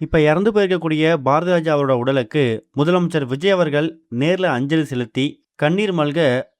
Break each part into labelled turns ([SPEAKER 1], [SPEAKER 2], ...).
[SPEAKER 1] இப்ப இறந்து போயிருக்கக்கூடிய பாரதி ராஜா அவரோட உடலுக்கு முதலமைச்சர் விஜய் அவர்கள் நேர்ல அஞ்சலி செலுத்தி கண்ணீர் மல்க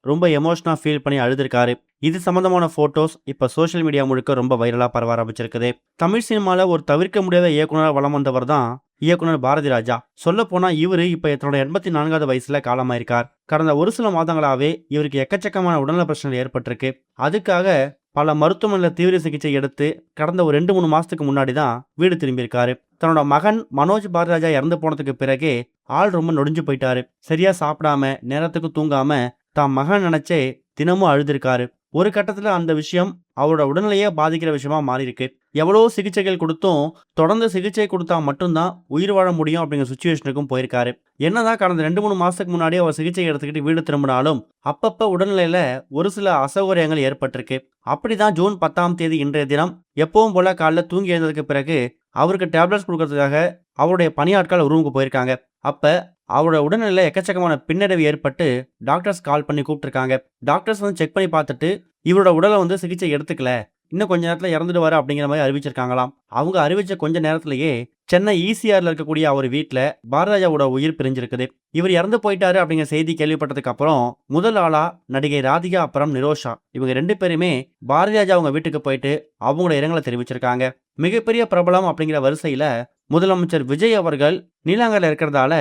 [SPEAKER 1] ரொம்ப எமோஷனா ஃபீல் பண்ணி அழுதுருக்காரு. இது சம்பந்தமான போட்டோஸ் இப்ப சோஷியல் மீடியா முழுக்க ரொம்ப வைரலா பரவ ஆரம்பிச்சிருக்குது. தமிழ் சினிமால ஒரு தவிர்க்க முடியாத இயக்குனரா வலம் வந்தவர் தான் இயக்குனர் பாரதி ராஜா. சொல்ல போனா இவரு இப்ப தன்னோட 84வது வயசுல காலமாயிருக்கார். கடந்த ஒரு சில மாதங்களாவே இவருக்கு எக்கச்சக்கமான உடல்நல பிரச்சனைகள் ஏற்பட்டிருக்கு. அதுக்காக பல மருத்துவமனையில் தீவிர சிகிச்சை எடுத்து கடந்த ஒரு 2-3 மாசத்துக்கு முன்னாடி தான் வீடு திரும்பியிருக்காரு. தன்னோட மகன் மனோஜ் பாரதிராஜா இறந்து போனதுக்கு பிறகு ஆள் ரொம்ப நொடிஞ்சு போயிட்டாரு. சரியா சாப்பிடாம நேரத்துக்கு தூங்காம தான் மகன் நினைச்சே தினமும் அழுதுருக்காரு. ஒரு கட்டத்துல அந்த விஷயம் அவரோட உடல்நிலையே பாதிக்கிற விஷயமா மாறி இருக்கு. எவ்வளவோ சிகிச்சைகள் கொடுத்தும் தொடர்ந்து சிகிச்சை கொடுத்தா மட்டும்தான் உயிர் வாழ முடியும் அப்படிங்கிற சுச்சுவேஷனுக்கும் போயிருக்காரு. என்னதான் கடந்த 2-3 மாசத்துக்கு முன்னாடி அவர் சிகிச்சை எடுத்துக்கிட்டு வீடு திரும்பினாலும் அப்பப்ப உடல்நிலையில ஒரு சில அசௌகரியங்கள் ஏற்பட்டிருக்கு. அப்படிதான் ஜூன் 10ஆம் தேதி இன்றைய தினம் எப்பவும் போல காலைல தூங்கி எழுந்ததுக்கு பிறகு அவருக்கு டேப்லெட்ஸ் கொடுக்கறதுக்காக அவருடைய பணியாட்கள் ரூமுக்கு போயிருக்காங்க. அப்ப அவரோட உடல்நிலையில எக்கச்சக்கமான பின்னடைவு ஏற்பட்டு டாக்டர்ஸ் கால் பண்ணி கூப்பிட்டுருக்காங்க. டாக்டர்ஸ் வந்து செக் பண்ணி பார்த்துட்டு இவரோட உடலை சிகிச்சை எடுத்துக்கல, இன்னும் கொஞ்ச நேரத்துல இறந்துடுவாரு அப்படிங்கிற மாதிரி அறிவிச்சிருக்காங்களாம். அவங்க அறிவிச்ச கொஞ்ச நேரத்திலேயே சென்னை ஈசிஆர்ல இருக்கக்கூடிய அவர் வீட்டுல பாரதிராஜாவோட உயிர் பிரிஞ்சிருக்குது. இவர் இறந்து போயிட்டாரு அப்படிங்கிற செய்தி கேள்விப்பட்டதுக்கு அப்புறம் முதல் ஆளா நடிகை ராதிகா அப்புறம் நிரோஷா இவங்க 2 பேருமே பாரதிராஜா அவங்க வீட்டுக்கு போயிட்டு அவங்களோட இரங்கலை தெரிவிச்சிருக்காங்க. மிகப்பெரிய பிரபலம் அப்படிங்கிற வரிசையில முதலமைச்சர் விஜய் அவர்கள் நீலாங்கரில் இருக்கிறதால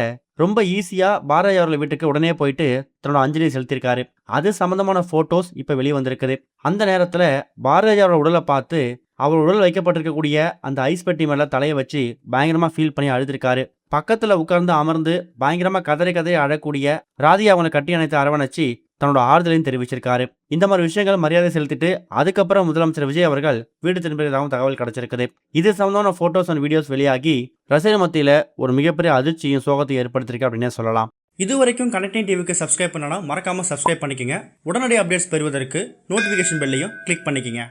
[SPEAKER 1] ரொம்ப ஈஸியா பாரதிராஜா அவர்கள் வீட்டுக்கு உடனே போயிட்டு தன்னோட அஞ்சலி செலுத்திருக்காரு. அது சம்பந்தமான போட்டோஸ் இப்ப வெளியே வந்திருக்குது. அந்த நேரத்துல பாரதிராஜாவோட உடலை பார்த்து அவர் உடல் வைக்கப்பட்டிருக்கக்கூடிய அந்த ஐஸ் பெட்டி மேல தலையை வச்சு பயங்கரமா ஃபீல் பண்ணி அழுதுருக்காரு. பக்கத்துல உட்கார்ந்து அமர்ந்து பயங்கரமா கதறி கதறி அழக்கூடிய ராதிகா அவனை கட்டி அணைத்து அரவணைச்சு தன்னோட ஆறுதலையும் தெரிவிச்சிருக்காரு. இந்த மாதிரி விஷயங்கள் மரியாதை செலுத்திட்டு அதுக்கப்புறம் முதலமைச்சர் விஜய் அவர்கள் வீடு திரும்பியதாகவும் தகவல் கிடைச்சிருக்குது. இது சம்பந்தமான போட்டோஸ் அண்ட் வீடியோஸ் வெளியாகி ரசிகர் மத்தியில ஒரு மிகப்பெரிய அதிர்ச்சியும் சோகத்தையும் ஏற்படுத்திருக்கு அப்படின்னே சொல்லலாம். இது வரைக்கும் கனெக்டிங் டிவிக்கு சப்ஸ்கிரைப் பண்ணனா மறக்காம சப்ஸ்கிரைப் பண்ணிக்கங்க. உடனடி அப்டேட்ஸ் பெறுவதற்கு நோட்டிபிகேஷன் பெல்லையும் கிளிக் பண்ணிக்கங்க.